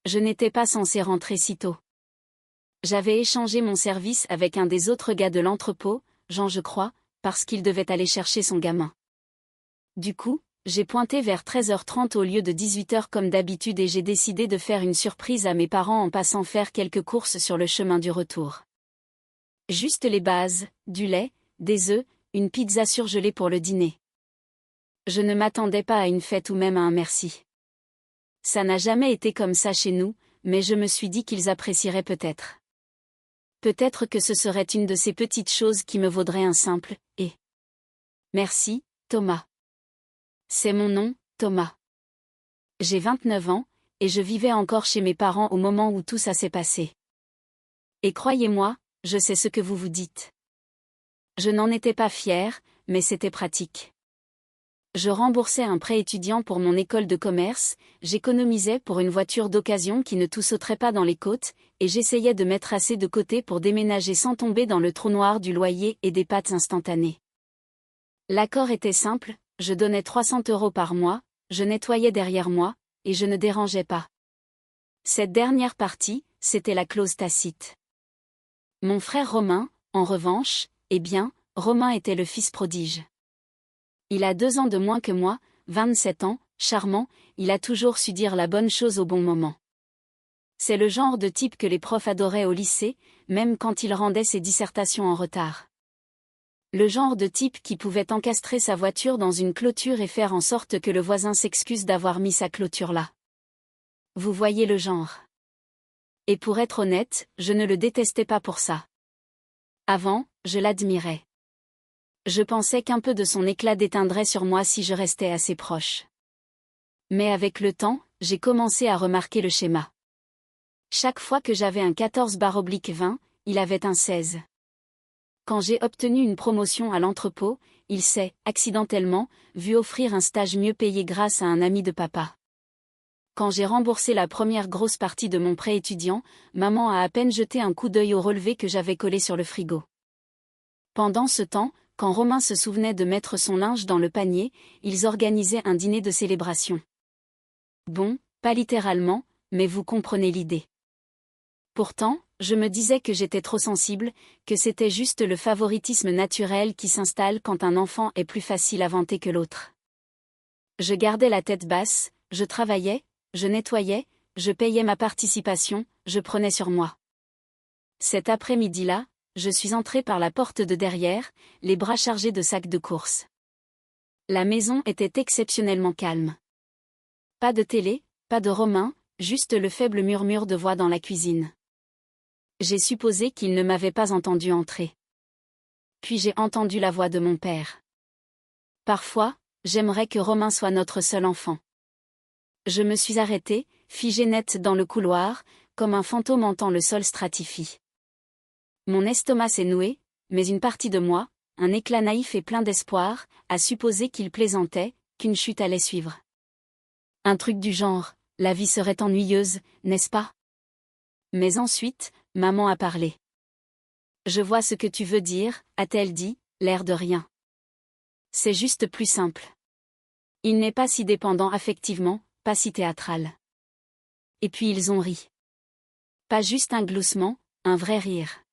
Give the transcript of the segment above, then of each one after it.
Je n'étais pas censé rentrer si tôt. J'avais échangé mon service avec un des autres gars de l'entrepôt, Jean je crois, parce qu'il devait aller chercher son gamin. Du coup, j'ai pointé vers 13h30 au lieu de 18h comme d'habitude et j'ai décidé de faire une surprise à mes parents en passant faire quelques courses sur le chemin du retour. Juste les bases, du lait, des œufs, une pizza surgelée pour le dîner. Je ne m'attendais pas à une fête ou même à un merci. Ça n'a jamais été comme ça chez nous, mais je me suis dit qu'ils apprécieraient peut-être. Peut-être que ce serait une de ces petites choses qui me vaudrait un simple « et ». Merci, Thomas. C'est mon nom, Thomas. J'ai 29 ans, et je vivais encore chez mes parents au moment où tout ça s'est passé. Et croyez-moi, je sais ce que vous vous dites. Je n'en étais pas fière, mais c'était pratique. Je remboursais un prêt étudiant pour mon école de commerce, j'économisais pour une voiture d'occasion qui ne tout sauterait pas dans les côtes, et j'essayais de mettre assez de côté pour déménager sans tomber dans le trou noir du loyer et des pâtes instantanées. L'accord était simple, je donnais 300 € par mois, je nettoyais derrière moi, et je ne dérangeais pas. Cette dernière partie, c'était la clause tacite. Mon frère Romain, en revanche, eh bien, Romain était le fils prodige. Il a 2 ans de moins que moi, 27 ans, charmant, il a toujours su dire la bonne chose au bon moment. C'est le genre de type que les profs adoraient au lycée, même quand il rendait ses dissertations en retard. Le genre de type qui pouvait encastrer sa voiture dans une clôture et faire en sorte que le voisin s'excuse d'avoir mis sa clôture là. Vous voyez le genre. Et pour être honnête, je ne le détestais pas pour ça. Avant, je l'admirais. Je pensais qu'un peu de son éclat déteindrait sur moi si je restais assez proche. Mais avec le temps, j'ai commencé à remarquer le schéma. Chaque fois que j'avais un 14/20, il avait un 16. Quand j'ai obtenu une promotion à l'entrepôt, il s'est, accidentellement, vu offrir un stage mieux payé grâce à un ami de papa. Quand j'ai remboursé la première grosse partie de mon prêt étudiant, maman a à peine jeté un coup d'œil au relevé que j'avais collé sur le frigo. Pendant ce temps, quand Romain se souvenait de mettre son linge dans le panier, ils organisaient un dîner de célébration. Bon, pas littéralement, mais vous comprenez l'idée. Pourtant, je me disais que j'étais trop sensible, que c'était juste le favoritisme naturel qui s'installe quand un enfant est plus facile à vanter que l'autre. Je gardais la tête basse, je travaillais, je nettoyais, je payais ma participation, je prenais sur moi. Cet après-midi-là, je suis entrée par la porte de derrière, les bras chargés de sacs de courses. La maison était exceptionnellement calme. Pas de télé, pas de Romain, juste le faible murmure de voix dans la cuisine. J'ai supposé qu'il ne m'avait pas entendu entrer. Puis j'ai entendu la voix de mon père. Parfois, j'aimerais que Romain soit notre seul enfant. Je me suis arrêtée, figée nette dans le couloir, comme un fantôme entend le sol stratifie. Mon estomac s'est noué, mais une partie de moi, un éclat naïf et plein d'espoir, a supposé qu'il plaisantait, qu'une chute allait suivre. Un truc du genre, la vie serait ennuyeuse, n'est-ce pas? Mais ensuite, maman a parlé. Je vois ce que tu veux dire, a-t-elle dit, l'air de rien. C'est juste plus simple. Il n'est pas si dépendant affectivement, pas si théâtral. Et puis ils ont ri. Pas juste un gloussement, un vrai rire.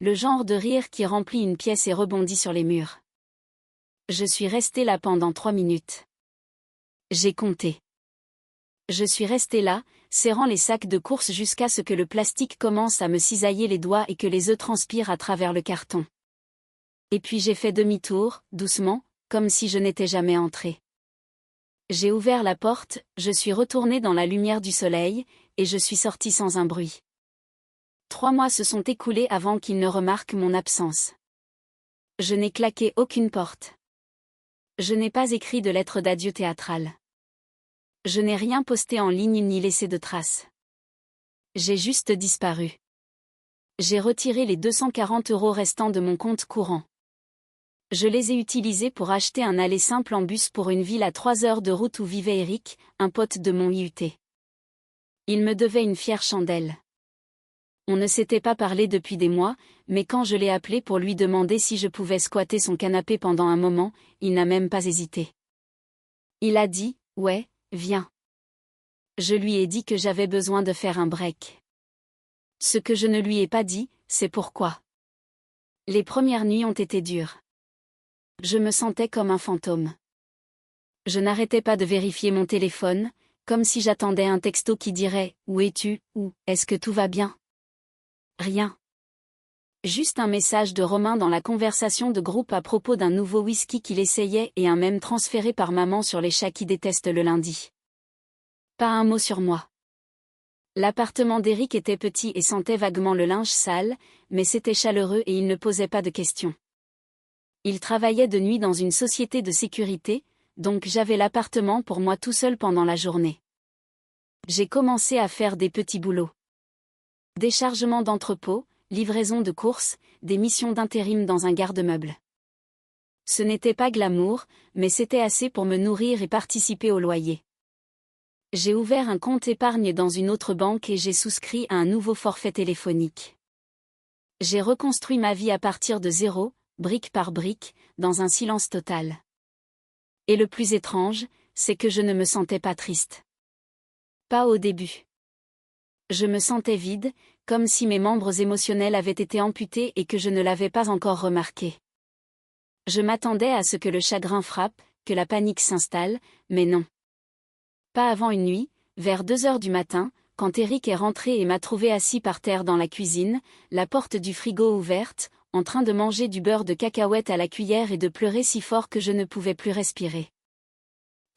Le genre de rire qui remplit une pièce et rebondit sur les murs. Je suis restée là pendant 3 minutes. J'ai compté. Je suis restée là, serrant les sacs de courses jusqu'à ce que le plastique commence à me cisailler les doigts et que les œufs transpirent à travers le carton. Et puis j'ai fait demi-tour, doucement, comme si je n'étais jamais entrée. J'ai ouvert la porte, je suis retournée dans la lumière du soleil, et je suis sortie sans un bruit. 3 mois se sont écoulés avant qu'il ne remarque mon absence. Je n'ai claqué aucune porte. Je n'ai pas écrit de lettre d'adieu théâtrale. Je n'ai rien posté en ligne ni laissé de traces. J'ai juste disparu. J'ai retiré les 240 € restants de mon compte courant. Je les ai utilisés pour acheter un aller simple en bus pour une ville à 3 heures de route où vivait Eric, un pote de mon IUT. Il me devait une fière chandelle. On ne s'était pas parlé depuis des mois, mais quand je l'ai appelé pour lui demander si je pouvais squatter son canapé pendant un moment, il n'a même pas hésité. Il a dit « Ouais, viens ». Je lui ai dit que j'avais besoin de faire un break. Ce que je ne lui ai pas dit, c'est pourquoi. Les premières nuits ont été dures. Je me sentais comme un fantôme. Je n'arrêtais pas de vérifier mon téléphone, comme si j'attendais un texto qui dirait « Où es-tu » ou « Est-ce que tout va bien ?» Rien. Juste un message de Romain dans la conversation de groupe à propos d'un nouveau whisky qu'il essayait et un mème transféré par maman sur les chats qui détestent le lundi. Pas un mot sur moi. L'appartement d'Éric était petit et sentait vaguement le linge sale, mais c'était chaleureux et il ne posait pas de questions. Il travaillait de nuit dans une société de sécurité, donc j'avais l'appartement pour moi tout seul pendant la journée. J'ai commencé à faire des petits boulots. Déchargement d'entrepôt, livraison de courses, des missions d'intérim dans un garde-meuble. Ce n'était pas glamour, mais c'était assez pour me nourrir et participer au loyer. J'ai ouvert un compte épargne dans une autre banque et j'ai souscrit à un nouveau forfait téléphonique. J'ai reconstruit ma vie à partir de zéro, brique par brique, dans un silence total. Et le plus étrange, c'est que je ne me sentais pas triste. Pas au début. Je me sentais vide, comme si mes membres émotionnels avaient été amputés et que je ne l'avais pas encore remarqué. Je m'attendais à ce que le chagrin frappe, que la panique s'installe, mais non. Pas avant une nuit, vers 2 heures du matin, quand Éric est rentré et m'a trouvé assis par terre dans la cuisine, la porte du frigo ouverte, en train de manger du beurre de cacahuète à la cuillère et de pleurer si fort que je ne pouvais plus respirer.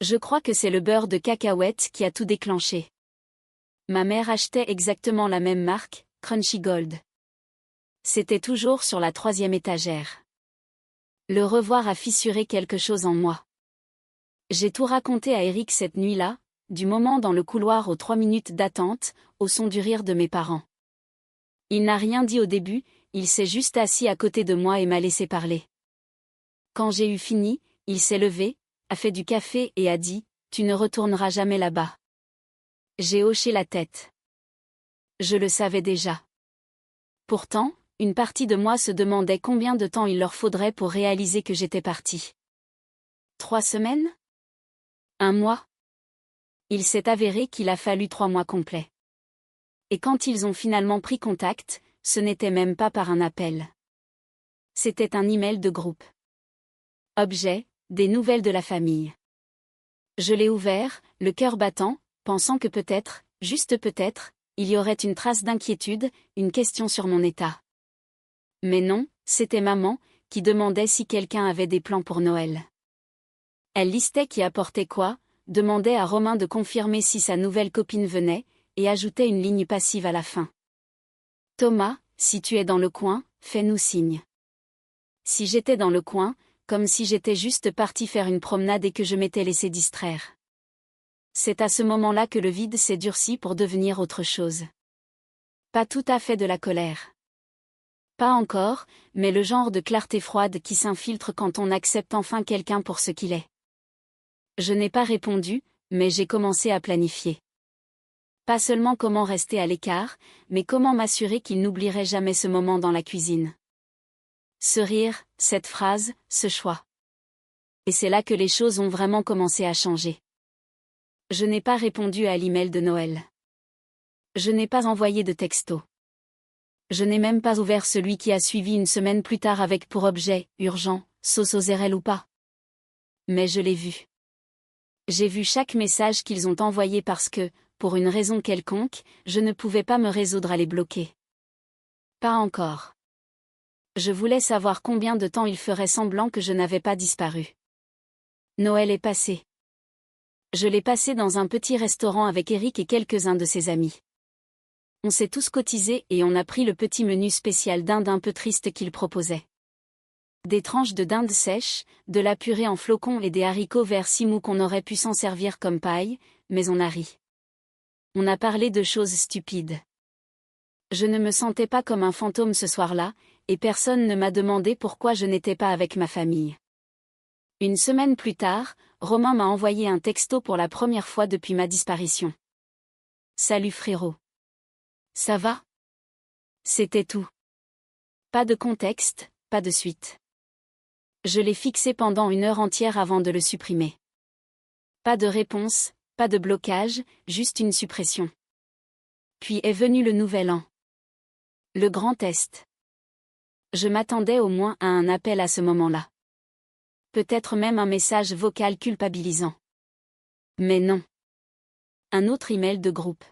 Je crois que c'est le beurre de cacahuète qui a tout déclenché. Ma mère achetait exactement la même marque, Crunchy Gold. C'était toujours sur la 3e étagère. Le revoir a fissuré quelque chose en moi. J'ai tout raconté à Éric cette nuit-là, du moment dans le couloir aux 3 minutes d'attente, au son du rire de mes parents. Il n'a rien dit au début, il s'est juste assis à côté de moi et m'a laissé parler. Quand j'ai eu fini, il s'est levé, a fait du café et a dit « Tu ne retourneras jamais là-bas ». J'ai hoché la tête. Je le savais déjà. Pourtant, une partie de moi se demandait combien de temps il leur faudrait pour réaliser que j'étais partie. 3 semaines ? 1 mois ? Il s'est avéré qu'il a fallu 3 mois complets. Et quand ils ont finalement pris contact, ce n'était même pas par un appel. C'était un email de groupe. Objet, des nouvelles de la famille. Je l'ai ouvert, le cœur battant, pensant que peut-être, juste peut-être, il y aurait une trace d'inquiétude, une question sur mon état. Mais non, c'était maman, qui demandait si quelqu'un avait des plans pour Noël. Elle listait qui apportait quoi, demandait à Romain de confirmer si sa nouvelle copine venait, et ajoutait une ligne passive à la fin. Thomas, si tu es dans le coin, fais-nous signe. Si j'étais dans le coin, comme si j'étais juste partie faire une promenade et que je m'étais laissé distraire. C'est à ce moment-là que le vide s'est durci pour devenir autre chose. Pas tout à fait de la colère. Pas encore, mais le genre de clarté froide qui s'infiltre quand on accepte enfin quelqu'un pour ce qu'il est. Je n'ai pas répondu, mais j'ai commencé à planifier. Pas seulement comment rester à l'écart, mais comment m'assurer qu'il n'oublierait jamais ce moment dans la cuisine. Ce rire, cette phrase, ce choix. Et c'est là que les choses ont vraiment commencé à changer. Je n'ai pas répondu à l'email de Noël. Je n'ai pas envoyé de texto. Je n'ai même pas ouvert celui qui a suivi une semaine plus tard avec pour objet, urgent, sauce aux érelles ou pas. Mais je l'ai vu. J'ai vu chaque message qu'ils ont envoyé parce que, pour une raison quelconque, je ne pouvais pas me résoudre à les bloquer. Pas encore. Je voulais savoir combien de temps il ferait semblant que je n'avais pas disparu. Noël est passé. Je l'ai passé dans un petit restaurant avec Éric et quelques-uns de ses amis. On s'est tous cotisés et on a pris le petit menu spécial dinde un peu triste qu'il proposait. Des tranches de dinde sèche, de la purée en flocons et des haricots verts si mous qu'on aurait pu s'en servir comme paille, mais on a ri. On a parlé de choses stupides. Je ne me sentais pas comme un fantôme ce soir-là, et personne ne m'a demandé pourquoi je n'étais pas avec ma famille. Une semaine plus tard, Romain m'a envoyé un texto pour la première fois depuis ma disparition. Salut frérot. Ça va ? C'était tout. Pas de contexte, pas de suite. Je l'ai fixé pendant 1 heure entière avant de le supprimer. Pas de réponse, Pas de blocage, juste une suppression. Puis est venu le nouvel an. Le grand test. Je m'attendais au moins à un appel à ce moment-là. Peut-être même un message vocal culpabilisant. Mais non. Un autre email de groupe.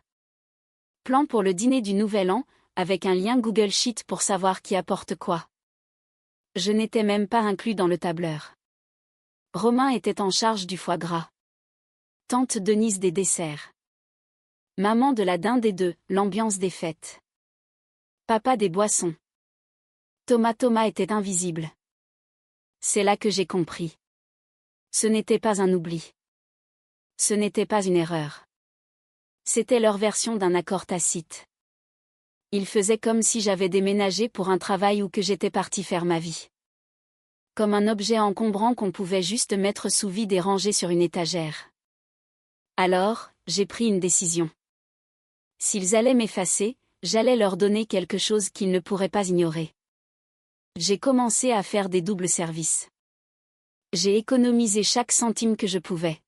Plan pour le dîner du nouvel an, avec un lien Google Sheet pour savoir qui apporte quoi. Je n'étais même pas inclus dans le tableur. Romain était en charge du foie gras. Tante Denise des desserts. Maman de la dinde et de l'ambiance des fêtes. Papa des boissons. Thomas était invisible. C'est là que j'ai compris. Ce n'était pas un oubli. Ce n'était pas une erreur. C'était leur version d'un accord tacite. Ils faisaient comme si j'avais déménagé pour un travail ou que j'étais parti faire ma vie. Comme un objet encombrant qu'on pouvait juste mettre sous vide et ranger sur une étagère. Alors, j'ai pris une décision. S'ils allaient m'effacer, j'allais leur donner quelque chose qu'ils ne pourraient pas ignorer. J'ai commencé à faire des doubles services. J'ai économisé chaque centime que je pouvais.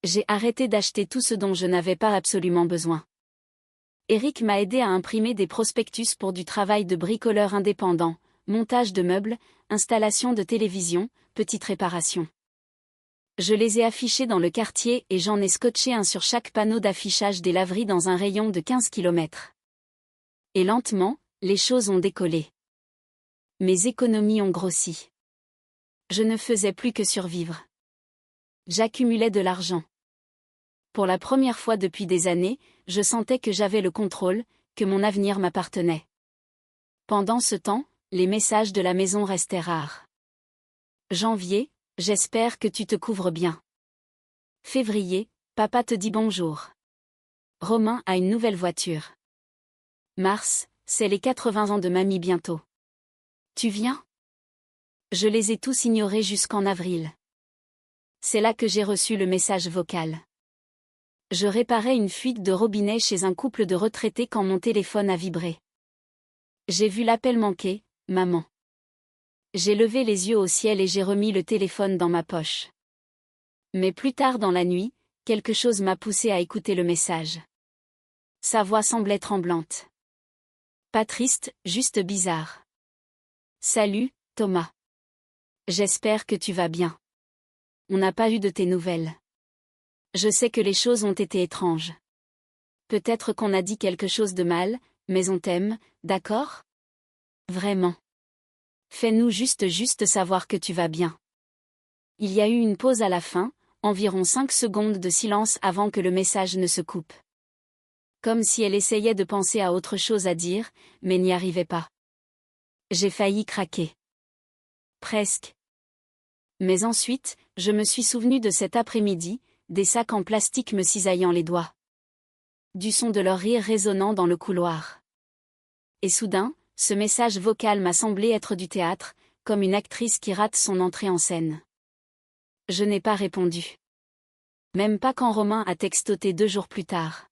J'ai arrêté d'acheter tout ce dont je n'avais pas absolument besoin. Eric m'a aidé à imprimer des prospectus pour du travail de bricoleur indépendant, montage de meubles, installation de télévision, petites réparations. Je les ai affichés dans le quartier et j'en ai scotché un sur chaque panneau d'affichage des laveries dans un rayon de 15 km. Et lentement, les choses ont décollé. Mes économies ont grossi. Je ne faisais plus que survivre. J'accumulais de l'argent. Pour la première fois depuis des années, je sentais que j'avais le contrôle, que mon avenir m'appartenait. Pendant ce temps, les messages de la maison restaient rares. Janvier, j'espère que tu te couvres bien. Février, papa te dit bonjour. Romain a une nouvelle voiture. Mars, c'est les 80 ans de mamie bientôt. Tu viens? Je les ai tous ignorés jusqu'en avril. C'est là que j'ai reçu le message vocal. Je réparais une fuite de robinet chez un couple de retraités quand mon téléphone a vibré. J'ai vu l'appel manquer, maman. J'ai levé les yeux au ciel et j'ai remis le téléphone dans ma poche. Mais plus tard dans la nuit, quelque chose m'a poussé à écouter le message. Sa voix semblait tremblante. Pas triste, juste bizarre. Salut, Thomas. J'espère que tu vas bien. On n'a pas eu de tes nouvelles. Je sais que les choses ont été étranges. Peut-être qu'on a dit quelque chose de mal, mais on t'aime, d'accord? Vraiment. Fais-nous juste savoir que tu vas bien. Il y a eu une pause à la fin, environ 5 secondes de silence avant que le message ne se coupe. Comme si elle essayait de penser à autre chose à dire, mais n'y arrivait pas. J'ai failli craquer. Presque. Mais ensuite, je me suis souvenu de cet après-midi, des sacs en plastique me cisaillant les doigts. Du son de leur rire résonnant dans le couloir. Et soudain, ce message vocal m'a semblé être du théâtre, comme une actrice qui rate son entrée en scène. Je n'ai pas répondu. Même pas quand Romain a textoté 2 jours plus tard.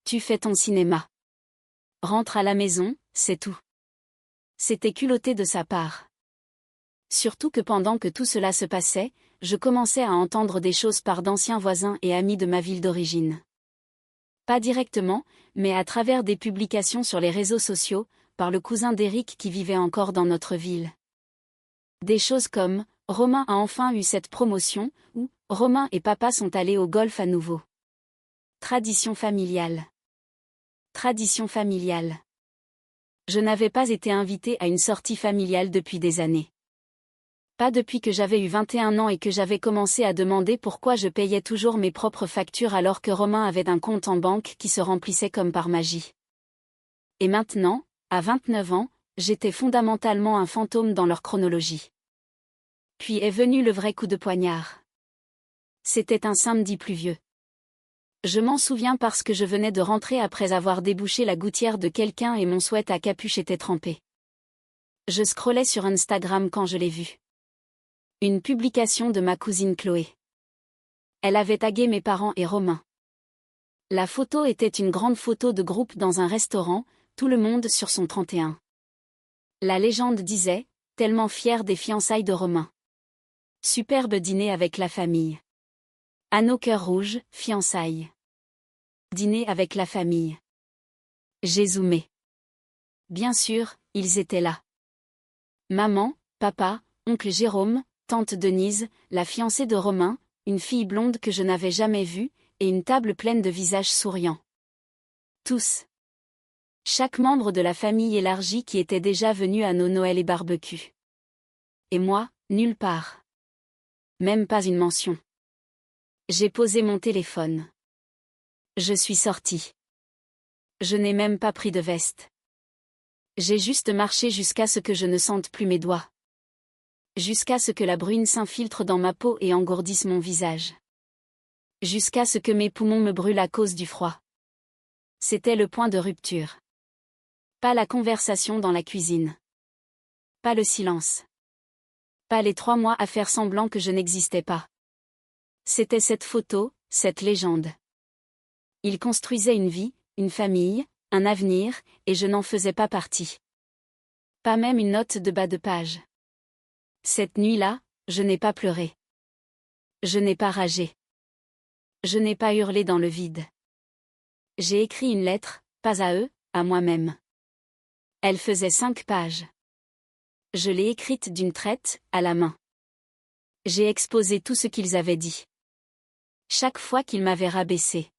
Tu fais ton cinéma. Rentre à la maison, c'est tout. C'était culotté de sa part. Surtout que pendant que tout cela se passait, je commençais à entendre des choses par d'anciens voisins et amis de ma ville d'origine. Pas directement, mais à travers des publications sur les réseaux sociaux, par le cousin d'Éric qui vivait encore dans notre ville. Des choses comme « Romain a enfin eu cette promotion » ou « Romain et papa sont allés au golf à nouveau ». Tradition familiale. Tradition familiale. Je n'avais pas été invitée à une sortie familiale depuis des années. Pas depuis que j'avais eu 21 ans et que j'avais commencé à demander pourquoi je payais toujours mes propres factures alors que Romain avait un compte en banque qui se remplissait comme par magie. Et maintenant, à 29 ans, j'étais fondamentalement un fantôme dans leur chronologie. Puis est venu le vrai coup de poignard. C'était un samedi pluvieux. Je m'en souviens parce que je venais de rentrer après avoir débouché la gouttière de quelqu'un et mon sweat à capuche était trempé. Je scrollais sur Instagram quand je l'ai vu. Une publication de ma cousine Chloé. Elle avait tagué mes parents et Romain. La photo était une grande photo de groupe dans un restaurant, tout le monde sur son 31. La légende disait, tellement fière des fiançailles de Romain. Superbe dîner avec la famille. Anneau cœur rouge, fiançailles. Dîner avec la famille. J'ai zoomé. Bien sûr, ils étaient là. Maman, papa, oncle Jérôme, tante Denise, la fiancée de Romain, une fille blonde que je n'avais jamais vue, et une table pleine de visages souriants. Tous. Chaque membre de la famille élargie qui était déjà venu à nos Noëls et barbecues. Et moi, nulle part. Même pas une mention. J'ai posé mon téléphone. Je suis sortie. Je n'ai même pas pris de veste. J'ai juste marché jusqu'à ce que je ne sente plus mes doigts. Jusqu'à ce que la bruine s'infiltre dans ma peau et engourdisse mon visage. Jusqu'à ce que mes poumons me brûlent à cause du froid. C'était le point de rupture. Pas la conversation dans la cuisine. Pas le silence. Pas les 3 mois à faire semblant que je n'existais pas. C'était cette photo, cette légende. Il construisait une vie, une famille, un avenir, et je n'en faisais pas partie. Pas même une note de bas de page. Cette nuit-là, je n'ai pas pleuré. Je n'ai pas ragé. Je n'ai pas hurlé dans le vide. J'ai écrit une lettre, pas à eux, à moi-même. Elle faisait 5 pages. Je l'ai écrite d'une traite, à la main. J'ai exposé tout ce qu'ils avaient dit. Chaque fois qu'ils m'avaient rabaissé.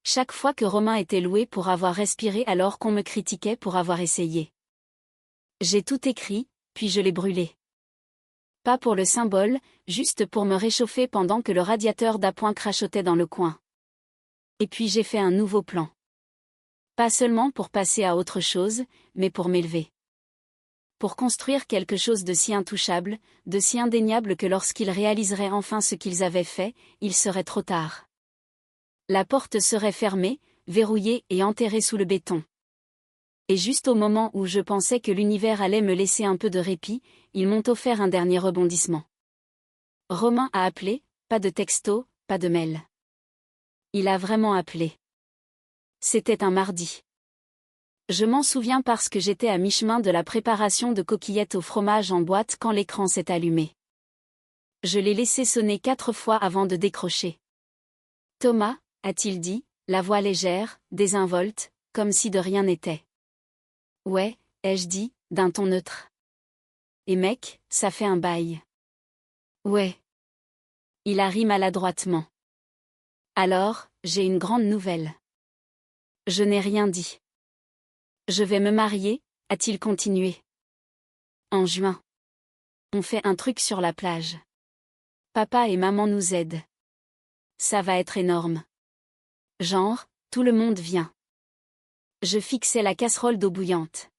Chaque fois que Romain était loué pour avoir respiré alors qu'on me critiquait pour avoir essayé. J'ai tout écrit, puis je l'ai brûlé. Pas pour le symbole, juste pour me réchauffer pendant que le radiateur d'appoint crachotait dans le coin. Et puis j'ai fait un nouveau plan. Pas seulement pour passer à autre chose, mais pour m'élever. Pour construire quelque chose de si intouchable, de si indéniable que lorsqu'ils réaliseraient enfin ce qu'ils avaient fait, il serait trop tard. La porte serait fermée, verrouillée et enterrée sous le béton. Et juste au moment où je pensais que l'univers allait me laisser un peu de répit, ils m'ont offert un dernier rebondissement. Romain a appelé, pas de texto, pas de mail. Il a vraiment appelé. C'était un mardi. Je m'en souviens parce que j'étais à mi-chemin de la préparation de coquillettes au fromage en boîte quand l'écran s'est allumé. Je l'ai laissé sonner 4 fois avant de décrocher. Thomas, a-t-il dit, la voix légère, désinvolte, comme si de rien n'était. Ouais, ai-je dit, d'un ton neutre. Et mec, ça fait un bail. Ouais. Il a ri maladroitement. Alors, j'ai une grande nouvelle. Je n'ai rien dit. Je vais me marier, a-t-il continué. En juin. On fait un truc sur la plage. Papa et maman nous aident. Ça va être énorme. Genre, tout le monde vient. Je fixais la casserole d'eau bouillante.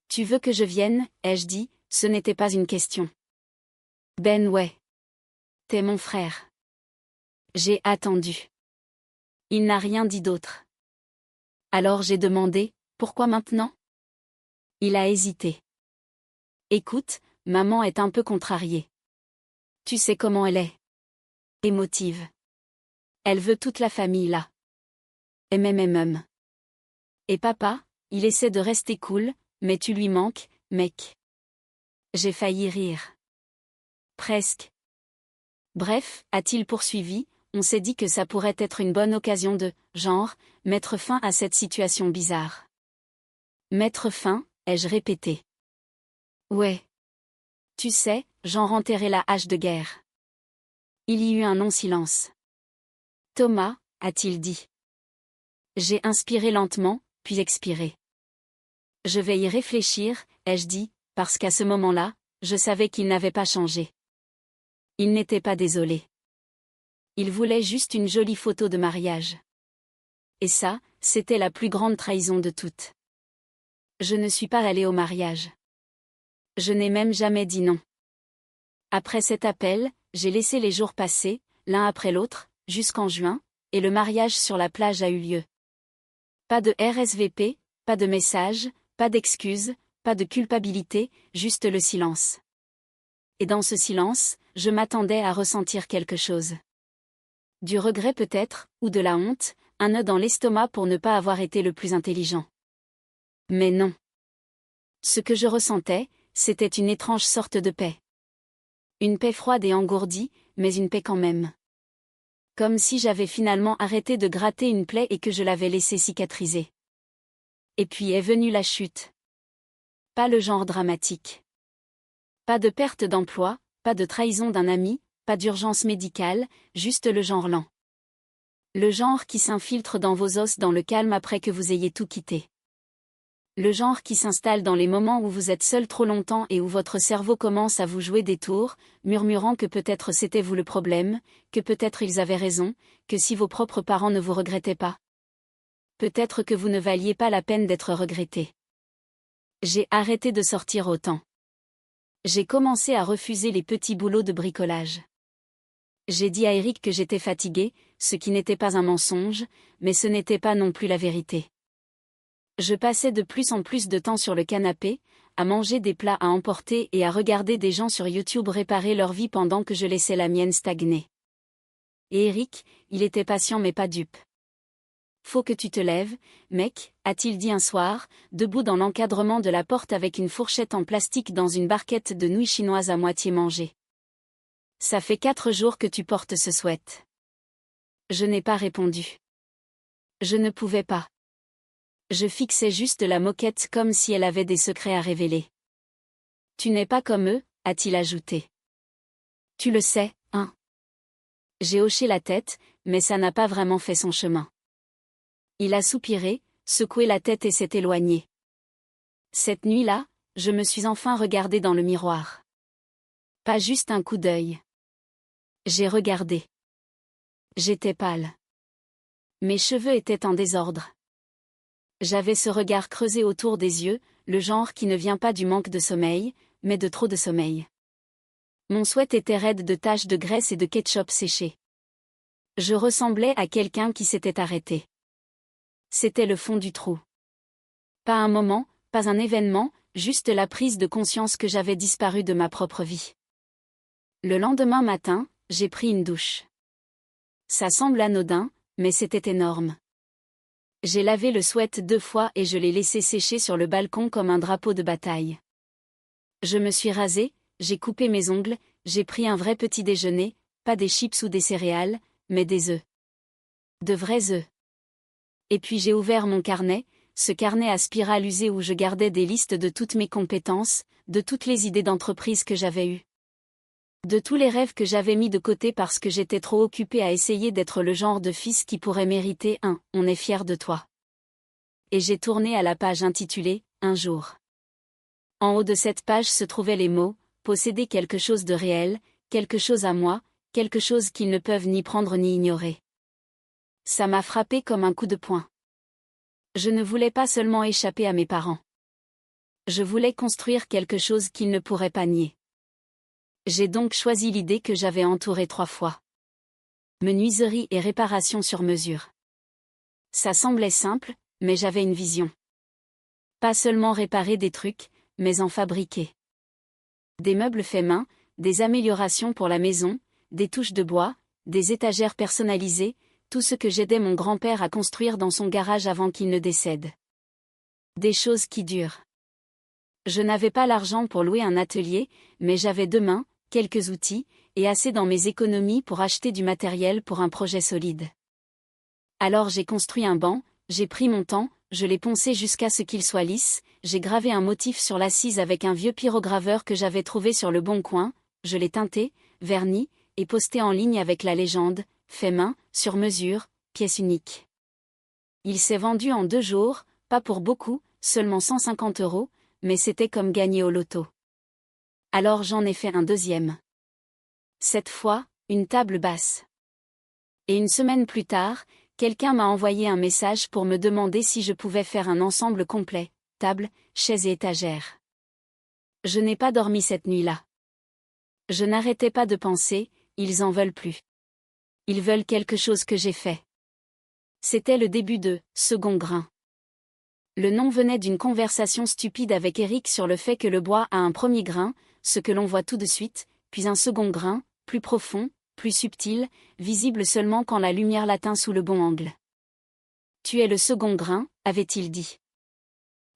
Tu veux que je vienne, ai-je dit, ce n'était pas une question. Ben ouais. T'es mon frère. J'ai attendu. Il n'a rien dit d'autre. Alors j'ai demandé, pourquoi maintenant? Il a hésité. Écoute, maman est un peu contrariée. Tu sais comment elle est. Émotive. Elle veut toute la famille là. Même. Et papa, il essaie de rester cool, mais tu lui manques, mec. J'ai failli rire. Presque. Bref, a-t-il poursuivi, on s'est dit que ça pourrait être une bonne occasion de, genre, mettre fin à cette situation bizarre. Mettre fin, ai-je répété. Ouais. Tu sais, genre enterrer la hache de guerre. Il y eut un non-silence. Thomas, a-t-il dit. J'ai inspiré lentement, puis expiré. Je vais y réfléchir, ai-je dit, parce qu'à ce moment-là, je savais qu'il n'avait pas changé. Il n'était pas désolé. Il voulait juste une jolie photo de mariage. Et ça, c'était la plus grande trahison de toutes. Je ne suis pas allée au mariage. Je n'ai même jamais dit non. Après cet appel, j'ai laissé les jours passer, l'un après l'autre, jusqu'en juin, et le mariage sur la plage a eu lieu. Pas de RSVP, pas de message, pas d'excuses, pas de culpabilité, juste le silence. Et dans ce silence, je m'attendais à ressentir quelque chose. Du regret peut-être, ou de la honte, un nœud dans l'estomac pour ne pas avoir été le plus intelligent. Mais non. Ce que je ressentais, c'était une étrange sorte de paix. Une paix froide et engourdie, mais une paix quand même. Comme si j'avais finalement arrêté de gratter une plaie et que je l'avais laissée cicatriser. Et puis est venue la chute. Pas le genre dramatique. Pas de perte d'emploi, pas de trahison d'un ami, pas d'urgence médicale, juste le genre lent. Le genre qui s'infiltre dans vos os dans le calme après que vous ayez tout quitté. Le genre qui s'installe dans les moments où vous êtes seul trop longtemps et où votre cerveau commence à vous jouer des tours, murmurant que peut-être c'était vous le problème, que peut-être ils avaient raison, que si vos propres parents ne vous regrettaient pas. Peut-être que vous ne valiez pas la peine d'être regretté. J'ai arrêté de sortir autant. J'ai commencé à refuser les petits boulots de bricolage. J'ai dit à Eric que j'étais fatiguée, ce qui n'était pas un mensonge, mais ce n'était pas non plus la vérité. Je passais de plus en plus de temps sur le canapé, à manger des plats à emporter et à regarder des gens sur YouTube réparer leur vie pendant que je laissais la mienne stagner. Et Eric, il était patient mais pas dupe. Faut que tu te lèves, mec, a-t-il dit un soir, debout dans l'encadrement de la porte avec une fourchette en plastique dans une barquette de nouilles chinoises à moitié mangées. Ça fait 4 jours que tu portes ce sweat. Je n'ai pas répondu. Je ne pouvais pas. Je fixais juste la moquette comme si elle avait des secrets à révéler. Tu n'es pas comme eux, a-t-il ajouté. Tu le sais, hein. J'ai hoché la tête, mais ça n'a pas vraiment fait son chemin. Il a soupiré, secoué la tête et s'est éloigné. Cette nuit-là, je me suis enfin regardée dans le miroir. Pas juste un coup d'œil. J'ai regardé. J'étais pâle. Mes cheveux étaient en désordre. J'avais ce regard creusé autour des yeux, le genre qui ne vient pas du manque de sommeil, mais de trop de sommeil. Mon sweat était raide de taches de graisse et de ketchup séché. Je ressemblais à quelqu'un qui s'était arrêté. C'était le fond du trou. Pas un moment, pas un événement, juste la prise de conscience que j'avais disparu de ma propre vie. Le lendemain matin, j'ai pris une douche. Ça semble anodin, mais c'était énorme. J'ai lavé le sweat 2 fois et je l'ai laissé sécher sur le balcon comme un drapeau de bataille. Je me suis rasée, j'ai coupé mes ongles, j'ai pris un vrai petit déjeuner, pas des chips ou des céréales, mais des œufs. De vrais œufs. Et puis j'ai ouvert mon carnet, ce carnet à spirale usée où je gardais des listes de toutes mes compétences, de toutes les idées d'entreprise que j'avais eues. De tous les rêves que j'avais mis de côté parce que j'étais trop occupée à essayer d'être le genre de fils qui pourrait mériter un « on est fier de toi ». Et j'ai tourné à la page intitulée « Un jour ». En haut de cette page se trouvaient les mots « posséder quelque chose de réel, quelque chose à moi, quelque chose qu'ils ne peuvent ni prendre ni ignorer ». Ça m'a frappé comme un coup de poing. Je ne voulais pas seulement échapper à mes parents. Je voulais construire quelque chose qu'ils ne pourraient pas nier. J'ai donc choisi l'idée que j'avais entourée 3 fois. Menuiserie et réparation sur mesure. Ça semblait simple, mais j'avais une vision. Pas seulement réparer des trucs, mais en fabriquer. Des meubles faits main, des améliorations pour la maison, des touches de bois, des étagères personnalisées, tout ce que j'aidais mon grand-père à construire dans son garage avant qu'il ne décède. Des choses qui durent. Je n'avais pas l'argent pour louer un atelier, mais j'avais 2 mains, quelques outils, et assez dans mes économies pour acheter du matériel pour un projet solide. Alors j'ai construit un banc, j'ai pris mon temps, je l'ai poncé jusqu'à ce qu'il soit lisse, j'ai gravé un motif sur l'assise avec un vieux pyrograveur que j'avais trouvé sur le Bon Coin, je l'ai teinté, verni, et posté en ligne avec la légende « Fait main, sur mesure, pièce unique ». Il s'est vendu en 2 jours, pas pour beaucoup, seulement 150 €, mais c'était comme gagner au loto. Alors j'en ai fait un deuxième. Cette fois, une table basse. Et une semaine plus tard, quelqu'un m'a envoyé un message pour me demander si je pouvais faire un ensemble complet, table, chaise et étagère. Je n'ai pas dormi cette nuit-là. Je n'arrêtais pas de penser, ils en veulent plus. Ils veulent quelque chose que j'ai fait. C'était le début de « Second grain ». Le nom venait d'une conversation stupide avec Eric sur le fait que le bois a un premier grain, ce que l'on voit tout de suite, puis un second grain, plus profond, plus subtil, visible seulement quand la lumière l'atteint sous le bon angle. Tu es le second grain, avait-il dit.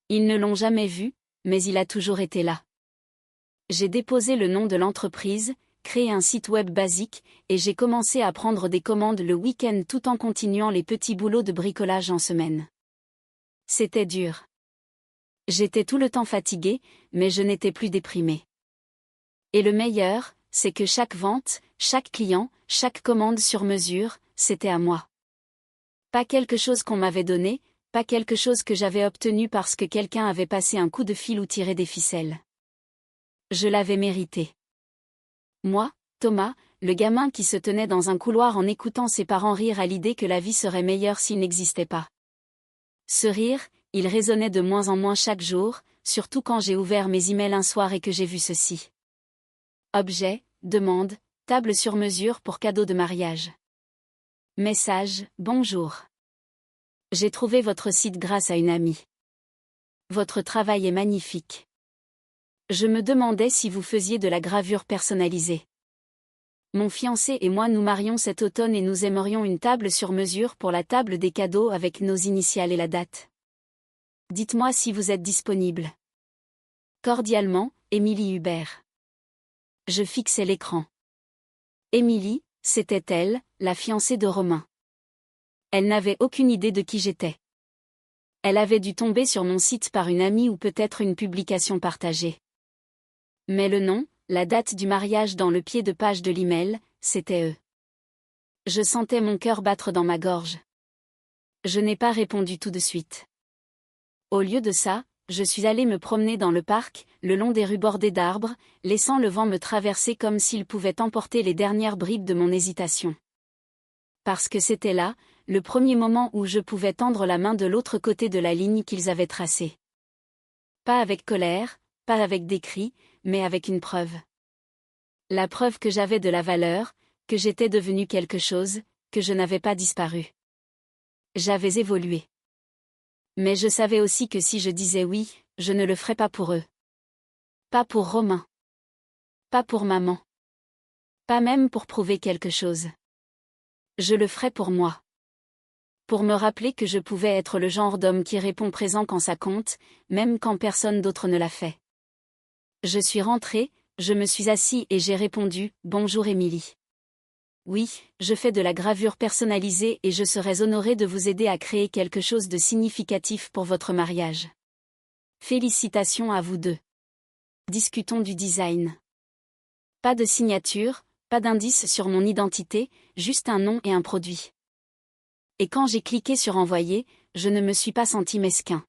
Ils ne l'ont jamais vu, mais il a toujours été là. J'ai déposé le nom de l'entreprise, créé un site web basique, et j'ai commencé à prendre des commandes le week-end tout en continuant les petits boulots de bricolage en semaine. C'était dur. J'étais tout le temps fatiguée, mais je n'étais plus déprimée. Et le meilleur, c'est que chaque vente, chaque client, chaque commande sur mesure, c'était à moi. Pas quelque chose qu'on m'avait donné, pas quelque chose que j'avais obtenu parce que quelqu'un avait passé un coup de fil ou tiré des ficelles. Je l'avais mérité. Moi, Thomas, le gamin qui se tenait dans un couloir en écoutant ses parents rire à l'idée que la vie serait meilleure s'il n'existait pas. Ce rire, il résonnait de moins en moins chaque jour, surtout quand j'ai ouvert mes emails un soir et que j'ai vu ceci. Objet, demande, table sur mesure pour cadeau de mariage. Message, bonjour. J'ai trouvé votre site grâce à une amie. Votre travail est magnifique. Je me demandais si vous faisiez de la gravure personnalisée. Mon fiancé et moi nous marions cet automne et nous aimerions une table sur mesure pour la table des cadeaux avec nos initiales et la date. Dites-moi si vous êtes disponible. Cordialement, Émilie Hubert. Je fixais l'écran. Émilie, c'était elle, la fiancée de Romain. Elle n'avait aucune idée de qui j'étais. Elle avait dû tomber sur mon site par une amie ou peut-être une publication partagée. Mais le nom, la date du mariage dans le pied de page de l'email, c'était eux. Je sentais mon cœur battre dans ma gorge. Je n'ai pas répondu tout de suite. Au lieu de ça, je suis allée me promener dans le parc, le long des rues bordées d'arbres, laissant le vent me traverser comme s'il pouvait emporter les dernières bribes de mon hésitation. Parce que c'était là, le premier moment où je pouvais tendre la main de l'autre côté de la ligne qu'ils avaient tracée. Pas avec colère, pas avec des cris, mais avec une preuve. La preuve que j'avais de la valeur, que j'étais devenu quelque chose, que je n'avais pas disparu. J'avais évolué. Mais je savais aussi que si je disais oui, je ne le ferais pas pour eux. Pas pour Romain. Pas pour maman. Pas même pour prouver quelque chose. Je le ferais pour moi. Pour me rappeler que je pouvais être le genre d'homme qui répond présent quand ça compte, même quand personne d'autre ne l'a fait. Je suis rentrée, je me suis assis et j'ai répondu « Bonjour Émilie. Oui, je fais de la gravure personnalisée et je serais honorée de vous aider à créer quelque chose de significatif pour votre mariage. Félicitations à vous deux. Discutons du design. » Pas de signature, pas d'indice sur mon identité, juste un nom et un produit. Et quand j'ai cliqué sur envoyer, je ne me suis pas senti mesquin.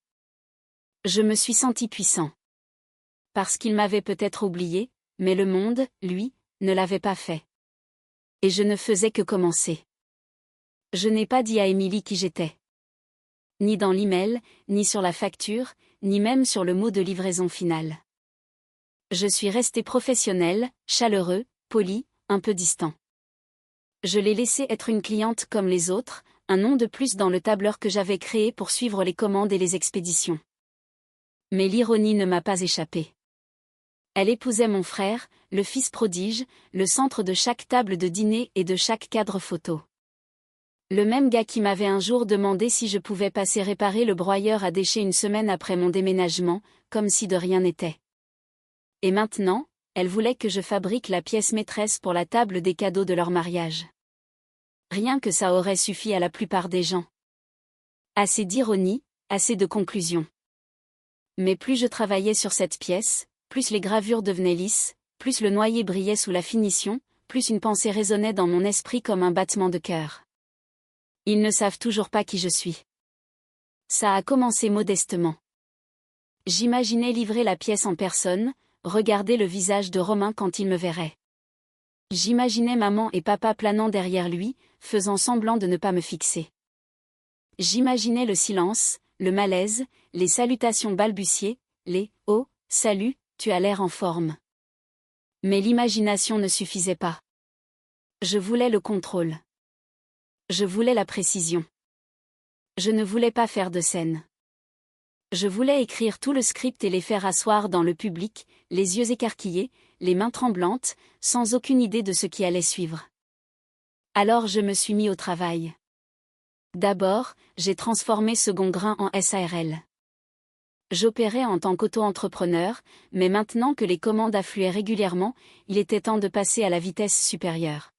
Je me suis senti puissant. Parce qu'il m'avait peut-être oublié, mais le monde, lui, ne l'avait pas fait. Et je ne faisais que commencer. Je n'ai pas dit à Émilie qui j'étais. Ni dans l'email, ni sur la facture, ni même sur le mot de livraison finale. Je suis resté professionnel, chaleureux, poli, un peu distant. Je l'ai laissé être une cliente comme les autres, un nom de plus dans le tableur que j'avais créé pour suivre les commandes et les expéditions. Mais l'ironie ne m'a pas échappé. Elle épousait mon frère, le fils prodige, le centre de chaque table de dîner et de chaque cadre photo. Le même gars qui m'avait un jour demandé si je pouvais passer réparer le broyeur à déchets une semaine après mon déménagement, comme si de rien n'était. Et maintenant, elle voulait que je fabrique la pièce maîtresse pour la table des cadeaux de leur mariage. Rien que ça aurait suffi à la plupart des gens. Assez d'ironie, assez de conclusion. Mais plus je travaillais sur cette pièce, plus les gravures devenaient lisses, plus le noyer brillait sous la finition, plus une pensée résonnait dans mon esprit comme un battement de cœur. Ils ne savent toujours pas qui je suis. Ça a commencé modestement. J'imaginais livrer la pièce en personne, regarder le visage de Romain quand il me verrait. J'imaginais maman et papa planant derrière lui, faisant semblant de ne pas me fixer. J'imaginais le silence, le malaise, les salutations balbutiées, les « Oh, salut, tu as l'air en forme ». Mais l'imagination ne suffisait pas. Je voulais le contrôle. Je voulais la précision. Je ne voulais pas faire de scène. Je voulais écrire tout le script et les faire asseoir dans le public, les yeux écarquillés, les mains tremblantes, sans aucune idée de ce qui allait suivre. Alors je me suis mis au travail. D'abord, j'ai transformé Second Grain en SARL. J'opérais en tant qu'auto-entrepreneur, mais maintenant que les commandes affluaient régulièrement, il était temps de passer à la vitesse supérieure.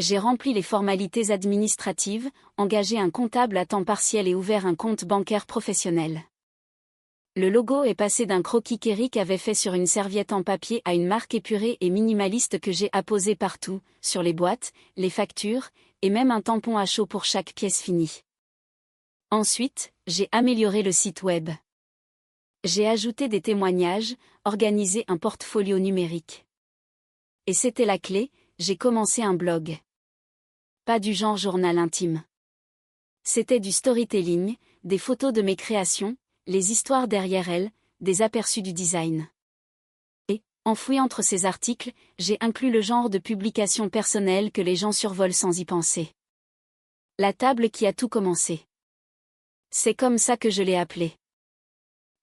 J'ai rempli les formalités administratives, engagé un comptable à temps partiel et ouvert un compte bancaire professionnel. Le logo est passé d'un croquis qu'Eric avait fait sur une serviette en papier à une marque épurée et minimaliste que j'ai apposée partout, sur les boîtes, les factures, et même un tampon à chaud pour chaque pièce finie. Ensuite, j'ai amélioré le site web. J'ai ajouté des témoignages, organisé un portfolio numérique. Et c'était la clé, j'ai commencé un blog. Pas du genre journal intime. C'était du storytelling, des photos de mes créations, les histoires derrière elles, des aperçus du design. Et, enfoui entre ces articles, j'ai inclus le genre de publication personnelle que les gens survolent sans y penser. La table qui a tout commencé. C'est comme ça que je l'ai appelée.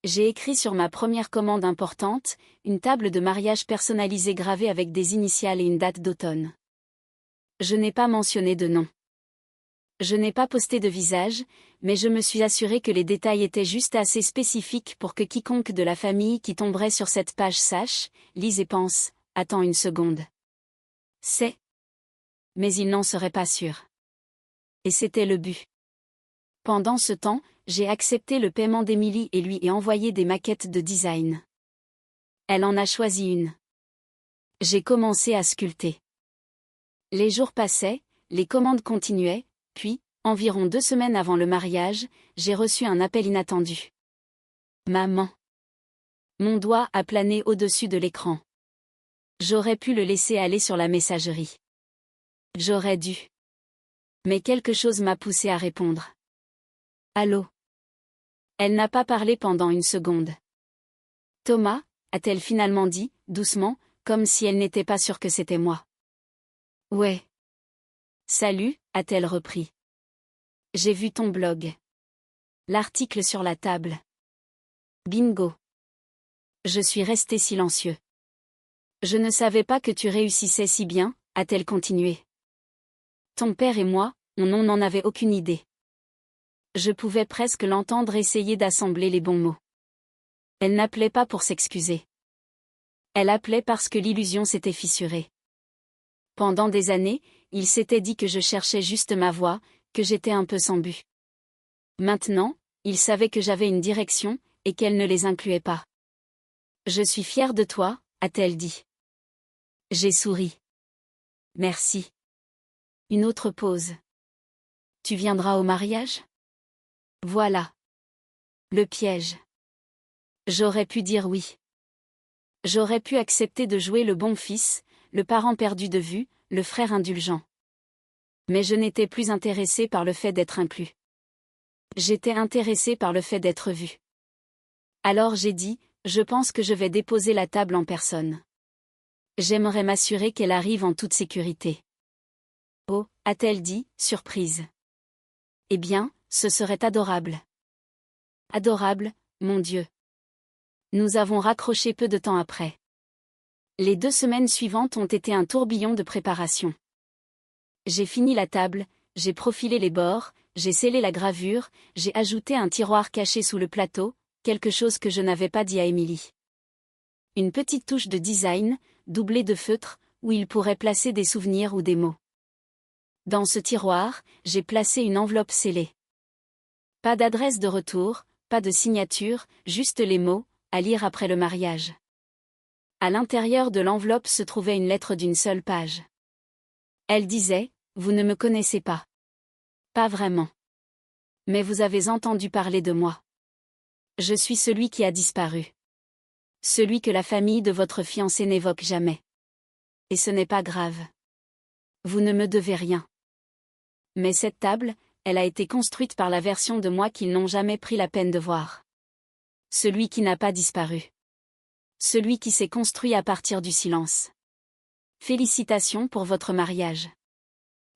J'ai écrit sur ma première commande importante, une table de mariage personnalisée gravée avec des initiales et une date d'automne. Je n'ai pas mentionné de nom. Je n'ai pas posté de visage, mais je me suis assuré que les détails étaient juste assez spécifiques pour que quiconque de la famille qui tomberait sur cette page sache, lise et pense, attends une seconde. C'est. Mais il n'en serait pas sûr. Et c'était le but. Pendant ce temps, j'ai accepté le paiement d'Émilie et lui ai envoyé des maquettes de design. Elle en a choisi une. J'ai commencé à sculpter. Les jours passaient, les commandes continuaient, puis, environ 2 semaines avant le mariage, j'ai reçu un appel inattendu. Maman. Mon doigt a plané au-dessus de l'écran. J'aurais pu le laisser aller sur la messagerie. J'aurais dû. Mais quelque chose m'a poussé à répondre. Allô? Elle n'a pas parlé pendant une seconde. Thomas, a-t-elle finalement dit, doucement, comme si elle n'était pas sûre que c'était moi. Ouais. Salut, a-t-elle repris. J'ai vu ton blog. L'article sur la table. Bingo. Je suis resté silencieux. Je ne savais pas que tu réussissais si bien, a-t-elle continué. Ton père et moi, on n'en avait aucune idée. Je pouvais presque l'entendre essayer d'assembler les bons mots. Elle n'appelait pas pour s'excuser. Elle appelait parce que l'illusion s'était fissurée. Pendant des années, il s'était dit que je cherchais juste ma voie, que j'étais un peu sans but. Maintenant, il savait que j'avais une direction, et qu'elle ne les incluait pas. Je suis fière de toi, a-t-elle dit. J'ai souri. Merci. Une autre pause. Tu viendras au mariage? Voilà. Le piège. J'aurais pu dire oui. J'aurais pu accepter de jouer le bon fils, le parent perdu de vue, le frère indulgent. Mais je n'étais plus intéressée par le fait d'être inclus. J'étais intéressée par le fait d'être vue. Alors j'ai dit, je pense que je vais déposer la table en personne. J'aimerais m'assurer qu'elle arrive en toute sécurité. Oh, a-t-elle dit, surprise. Eh bien, ce serait adorable. Adorable, mon Dieu. Nous avons raccroché peu de temps après. Les 2 semaines suivantes ont été un tourbillon de préparation. J'ai fini la table, j'ai profilé les bords, j'ai scellé la gravure, j'ai ajouté un tiroir caché sous le plateau, quelque chose que je n'avais pas dit à Émilie. Une petite touche de design, doublée de feutre, où il pourrait placer des souvenirs ou des mots. Dans ce tiroir, j'ai placé une enveloppe scellée. Pas d'adresse de retour, pas de signature, juste les mots, à lire après le mariage. À l'intérieur de l'enveloppe se trouvait une lettre d'une seule page. Elle disait, « Vous ne me connaissez pas. » Pas vraiment. Mais vous avez entendu parler de moi. Je suis celui qui a disparu. Celui que la famille de votre fiancé n'évoque jamais. Et ce n'est pas grave. Vous ne me devez rien. Mais cette table, elle a été construite par la version de moi qu'ils n'ont jamais pris la peine de voir. Celui qui n'a pas disparu. Celui qui s'est construit à partir du silence. Félicitations pour votre mariage.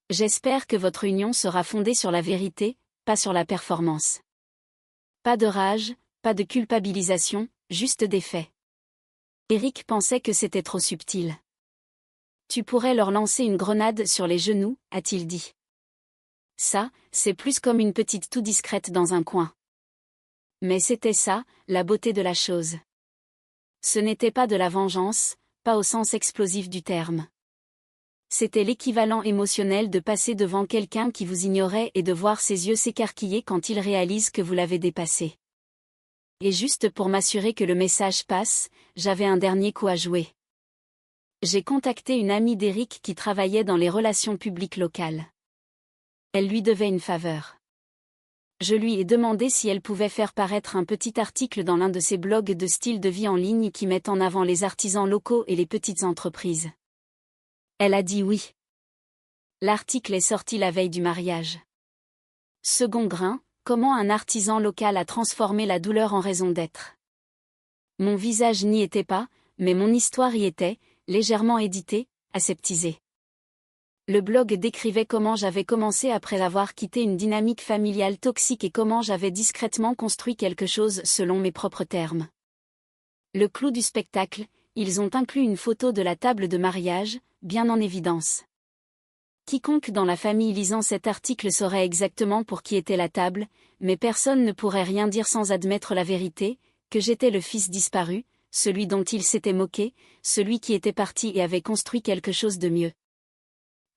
J'espère que votre union sera fondée sur la vérité, pas sur la performance. Pas de rage, pas de culpabilisation, juste des faits. Eric pensait que c'était trop subtil. Tu pourrais leur lancer une grenade sur les genoux, a-t-il dit. Ça, c'est plus comme une petite toux discrète dans un coin. Mais c'était ça, la beauté de la chose. Ce n'était pas de la vengeance, pas au sens explosif du terme. C'était l'équivalent émotionnel de passer devant quelqu'un qui vous ignorait et de voir ses yeux s'écarquiller quand il réalise que vous l'avez dépassé. Et juste pour m'assurer que le message passe, j'avais un dernier coup à jouer. J'ai contacté une amie d'Eric qui travaillait dans les relations publiques locales. Elle lui devait une faveur. Je lui ai demandé si elle pouvait faire paraître un petit article dans l'un de ses blogs de style de vie en ligne qui mettent en avant les artisans locaux et les petites entreprises. Elle a dit oui. L'article est sorti la veille du mariage. Second grain, comment un artisan local a transformé la douleur en raison d'être. Mon visage n'y était pas, mais mon histoire y était, légèrement éditée, aseptisée. Le blog décrivait comment j'avais commencé après avoir quitté une dynamique familiale toxique et comment j'avais discrètement construit quelque chose selon mes propres termes. Le clou du spectacle, ils ont inclus une photo de la table de mariage, bien en évidence. Quiconque dans la famille lisant cet article saurait exactement pour qui était la table, mais personne ne pourrait rien dire sans admettre la vérité, que j'étais le fils disparu, celui dont il s'était moqué, celui qui était parti et avait construit quelque chose de mieux.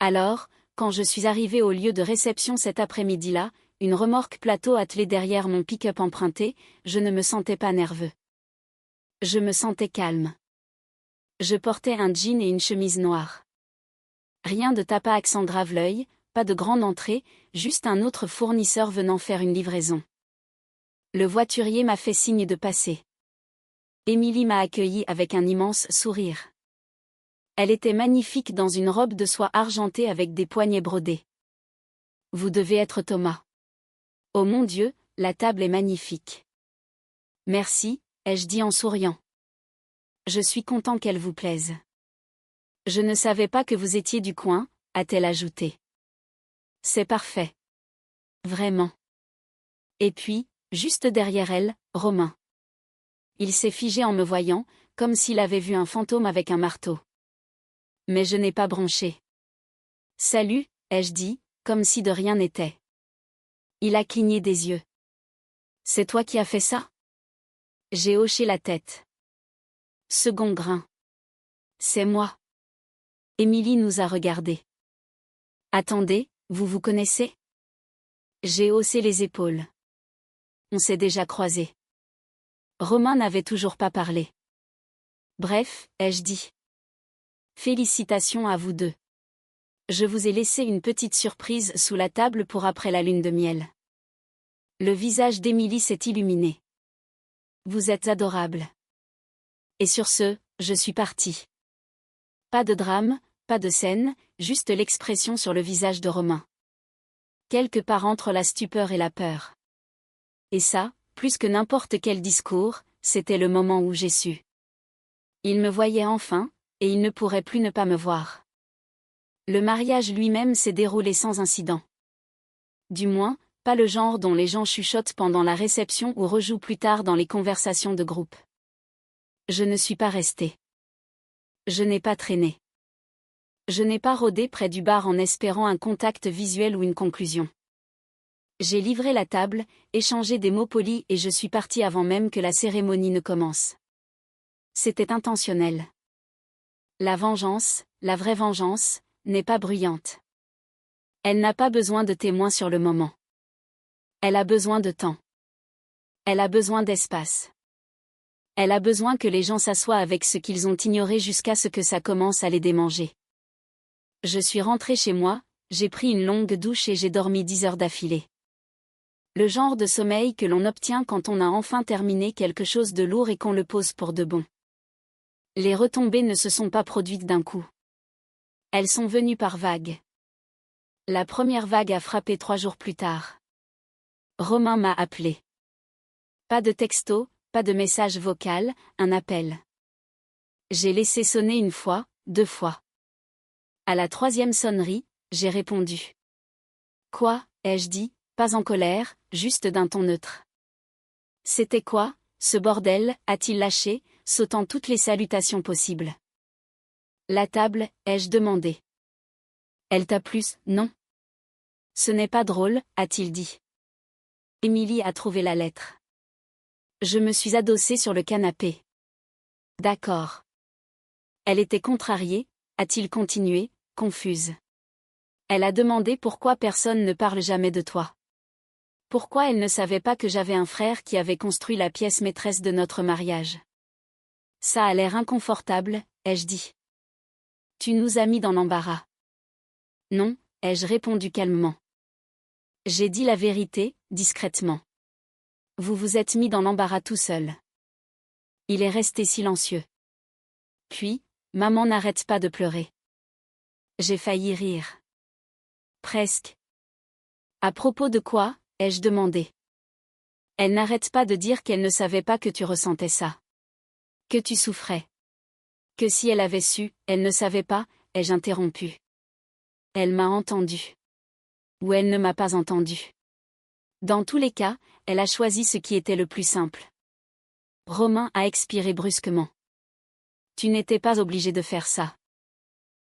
Alors, quand je suis arrivé au lieu de réception cet après-midi-là, une remorque plateau attelée derrière mon pick-up emprunté, je ne me sentais pas nerveux. Je me sentais calme. Je portais un jean et une chemise noire. Rien de tapas accent grave-l'œil, pas de grande entrée, juste un autre fournisseur venant faire une livraison. Le voiturier m'a fait signe de passer. Émilie m'a accueilli avec un immense sourire. Elle était magnifique dans une robe de soie argentée avec des poignets brodés. Vous devez être Thomas. Oh mon Dieu, la table est magnifique. Merci, ai-je dit en souriant. Je suis content qu'elle vous plaise. Je ne savais pas que vous étiez du coin, a-t-elle ajouté. C'est parfait. Vraiment. Et puis, juste derrière elle, Romain. Il s'est figé en me voyant, comme s'il avait vu un fantôme avec un marteau. Mais je n'ai pas bronché. Salut, ai-je dit, comme si de rien n'était. Il a cligné des yeux. C'est toi qui as fait ça? J'ai hoché la tête. Second grain. C'est moi. Émilie nous a regardés. Attendez, vous vous connaissez? J'ai haussé les épaules. On s'est déjà croisés. Romain n'avait toujours pas parlé. Bref, ai-je dit. Félicitations à vous deux. Je vous ai laissé une petite surprise sous la table pour après la lune de miel. Le visage d'Émilie s'est illuminé. Vous êtes adorable. Et sur ce, je suis partie. Pas de drame, pas de scène, juste l'expression sur le visage de Romain. Quelque part entre la stupeur et la peur. Et ça, plus que n'importe quel discours, c'était le moment où j'ai su. Il me voyait enfin, et il ne pourrait plus ne pas me voir. Le mariage lui-même s'est déroulé sans incident. Du moins, pas le genre dont les gens chuchotent pendant la réception ou rejouent plus tard dans les conversations de groupe. Je ne suis pas restée. Je n'ai pas traîné. Je n'ai pas rôdé près du bar en espérant un contact visuel ou une conclusion. J'ai livré la table, échangé des mots polis et je suis partie avant même que la cérémonie ne commence. C'était intentionnel. La vengeance, la vraie vengeance, n'est pas bruyante. Elle n'a pas besoin de témoins sur le moment. Elle a besoin de temps. Elle a besoin d'espace. Elle a besoin que les gens s'assoient avec ce qu'ils ont ignoré jusqu'à ce que ça commence à les démanger. Je suis rentrée chez moi, j'ai pris une longue douche et j'ai dormi 10 heures d'affilée. Le genre de sommeil que l'on obtient quand on a enfin terminé quelque chose de lourd et qu'on le pose pour de bon. Les retombées ne se sont pas produites d'un coup. Elles sont venues par vagues. La première vague a frappé 3 jours plus tard. Romain m'a appelé. Pas de texto, pas de message vocal, un appel. J'ai laissé sonner 1 fois, 2 fois. À la 3e sonnerie, j'ai répondu. Quoi, ai-je dit, pas en colère, juste d'un ton neutre. C'était quoi, ce bordel, a-t-il lâché, sautant toutes les salutations possibles. La table, ai-je demandé. Elle t'a plu, non? Ce n'est pas drôle, a-t-il dit. Émilie a trouvé la lettre. Je me suis adossée sur le canapé. D'accord. Elle était contrariée, a-t-il continué, confuse. Elle a demandé pourquoi personne ne parle jamais de toi. Pourquoi elle ne savait pas que j'avais un frère qui avait construit la pièce maîtresse de notre mariage. Ça a l'air inconfortable, ai-je dit. Tu nous as mis dans l'embarras. Non, ai-je répondu calmement. J'ai dit la vérité, discrètement. Vous vous êtes mis dans l'embarras tout seul. Il est resté silencieux. Puis, maman n'arrête pas de pleurer. J'ai failli rire. Presque. À propos de quoi, ai-je demandé. Elle n'arrête pas de dire qu'elle ne savait pas que tu ressentais ça. Que tu souffrais. Que si elle avait su, elle ne savait pas, ai-je interrompu. Elle m'a entendu. Ou elle ne m'a pas entendu. Dans tous les cas, elle a choisi ce qui était le plus simple. Romain a expiré brusquement. Tu n'étais pas obligé de faire ça.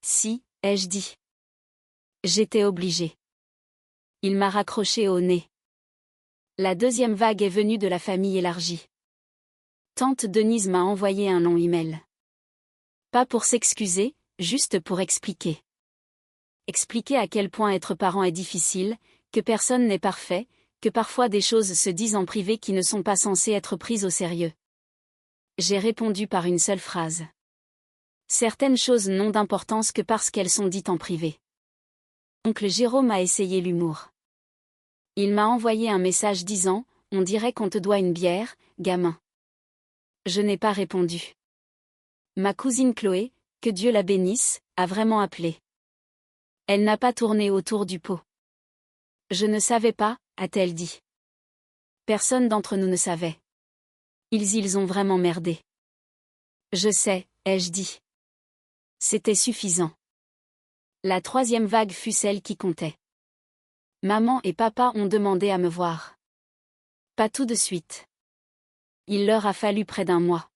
Si, ai-je dit. J'étais obligé. Il m'a raccroché au nez. La deuxième vague est venue de la famille élargie. Tante Denise m'a envoyé un long email. Pas pour s'excuser, juste pour expliquer. Expliquer à quel point être parent est difficile, que personne n'est parfait, que parfois des choses se disent en privé qui ne sont pas censées être prises au sérieux. J'ai répondu par une seule phrase. Certaines choses n'ont d'importance que parce qu'elles sont dites en privé. Oncle Jérôme a essayé l'humour. Il m'a envoyé un message disant « On dirait qu'on te doit une bière, gamin ». Je n'ai pas répondu. Ma cousine Chloé, que Dieu la bénisse, a vraiment appelé. Elle n'a pas tourné autour du pot. Je ne savais pas, a-t-elle dit. Personne d'entre nous ne savait. Ils ont vraiment merdé. Je sais, ai-je dit. C'était suffisant. La troisième vague fut celle qui comptait. Maman et papa ont demandé à me voir. Pas tout de suite. Il leur a fallu près d'un mois.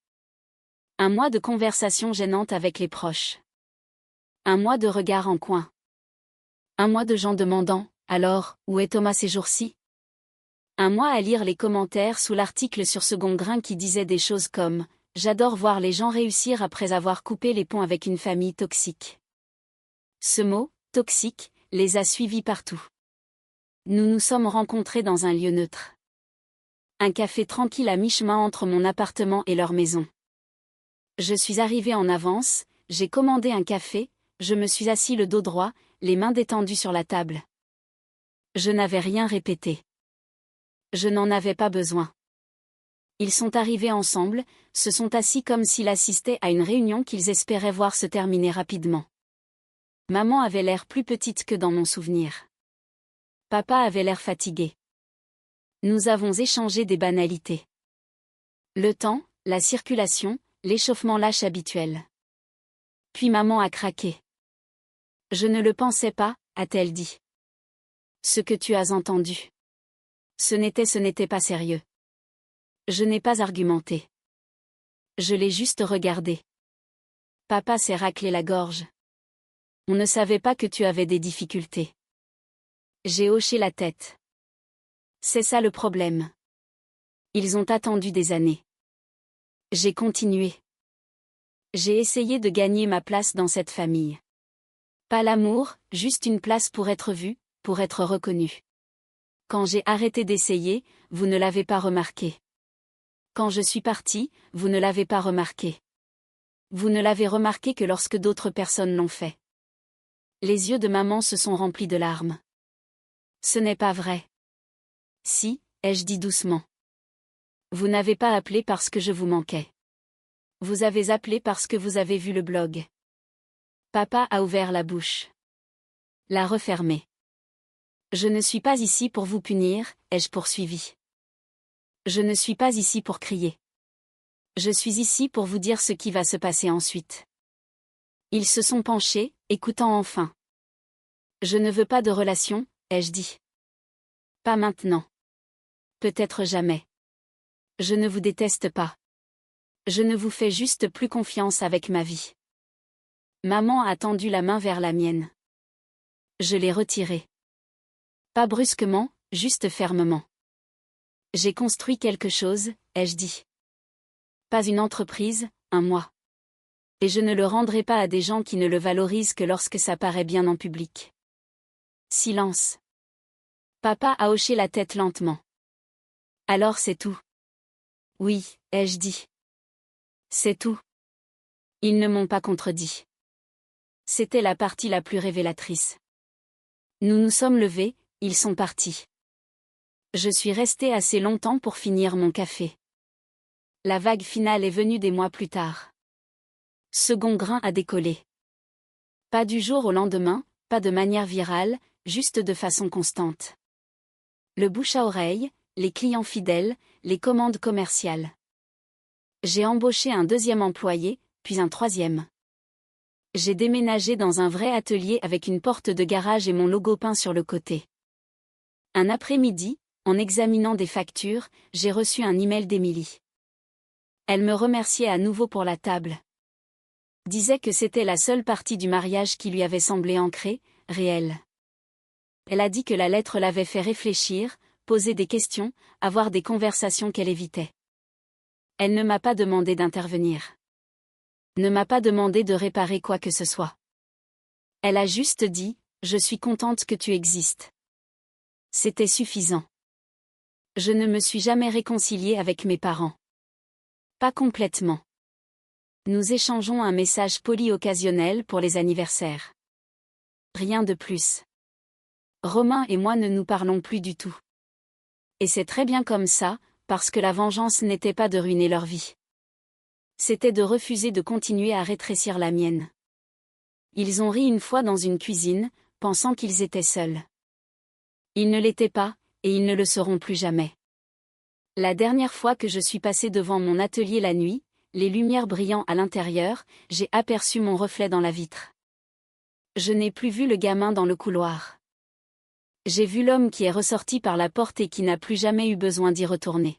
Un mois de conversation gênante avec les proches. Un mois de regard en coin. Un mois de gens demandant « Alors, où est Thomas ces jours-ci » Un mois à lire les commentaires sous l'article sur Second Grain qui disait des choses comme « J'adore voir les gens réussir après avoir coupé les ponts avec une famille toxique ». Ce mot, toxique, les a suivis partout. Nous nous sommes rencontrés dans un lieu neutre. Un café tranquille à mi-chemin entre mon appartement et leur maison. Je suis arrivé en avance, j'ai commandé un café, je me suis assis le dos droit, les mains détendues sur la table. Je n'avais rien répété. Je n'en avais pas besoin. Ils sont arrivés ensemble, se sont assis comme s'ils assistaient à une réunion qu'ils espéraient voir se terminer rapidement. Maman avait l'air plus petite que dans mon souvenir. Papa avait l'air fatigué. Nous avons échangé des banalités. Le temps, la circulation, l'échauffement lâche habituel. Puis maman a craqué. Je ne le pensais pas, a-t-elle dit. Ce que tu as entendu. Ce n'était pas sérieux. Je n'ai pas argumenté. Je l'ai juste regardé. Papa s'est raclé la gorge. On ne savait pas que tu avais des difficultés. J'ai hoché la tête. C'est ça le problème. Ils ont attendu des années. J'ai continué. J'ai essayé de gagner ma place dans cette famille. Pas l'amour, juste une place pour être vue, pour être reconnue. Quand j'ai arrêté d'essayer, vous ne l'avez pas remarqué. Quand je suis partie, vous ne l'avez pas remarqué. Vous ne l'avez remarqué que lorsque d'autres personnes l'ont fait. Les yeux de maman se sont remplis de larmes. Ce n'est pas vrai. Si, ai-je dit doucement. Vous n'avez pas appelé parce que je vous manquais. Vous avez appelé parce que vous avez vu le blog. Papa a ouvert la bouche. L'a refermée. Je ne suis pas ici pour vous punir, ai-je poursuivi. Je ne suis pas ici pour crier. Je suis ici pour vous dire ce qui va se passer ensuite. Ils se sont penchés, écoutant enfin. Je ne veux pas de relation, ai-je dit. Pas maintenant. Peut-être jamais. Je ne vous déteste pas. Je ne vous fais juste plus confiance avec ma vie. Maman a tendu la main vers la mienne. Je l'ai retirée. Pas brusquement, juste fermement. J'ai construit quelque chose, ai-je dit. Pas une entreprise, un moi. Et je ne le rendrai pas à des gens qui ne le valorisent que lorsque ça paraît bien en public. Silence. Papa a hoché la tête lentement. Alors c'est tout. Oui, ai-je dit. C'est tout. Ils ne m'ont pas contredit. C'était la partie la plus révélatrice. Nous nous sommes levés, ils sont partis. Je suis resté assez longtemps pour finir mon café. La vague finale est venue des mois plus tard. Second grain a décollé. Pas du jour au lendemain, pas de manière virale, juste de façon constante. Le bouche à oreille, les clients fidèles, les commandes commerciales. J'ai embauché un deuxième employé, puis un troisième. J'ai déménagé dans un vrai atelier avec une porte de garage et mon logo peint sur le côté. Un après-midi, en examinant des factures, j'ai reçu un email d'Émilie. Elle me remerciait à nouveau pour la table. Disait que c'était la seule partie du mariage qui lui avait semblé ancrée, réelle. Elle a dit que la lettre l'avait fait réfléchir, poser des questions, avoir des conversations qu'elle évitait. Elle ne m'a pas demandé d'intervenir. Ne m'a pas demandé de réparer quoi que ce soit. Elle a juste dit, je suis contente que tu existes. C'était suffisant. Je ne me suis jamais réconciliée avec mes parents. Pas complètement. Nous échangeons un message poli occasionnel pour les anniversaires. Rien de plus. Romain et moi ne nous parlons plus du tout. Et c'est très bien comme ça, parce que la vengeance n'était pas de ruiner leur vie. C'était de refuser de continuer à rétrécir la mienne. Ils ont ri une fois dans une cuisine, pensant qu'ils étaient seuls. Ils ne l'étaient pas, et ils ne le seront plus jamais. La dernière fois que je suis passé devant mon atelier la nuit, les lumières brillant à l'intérieur, j'ai aperçu mon reflet dans la vitre. Je n'ai plus vu le gamin dans le couloir. J'ai vu l'homme qui est ressorti par la porte et qui n'a plus jamais eu besoin d'y retourner.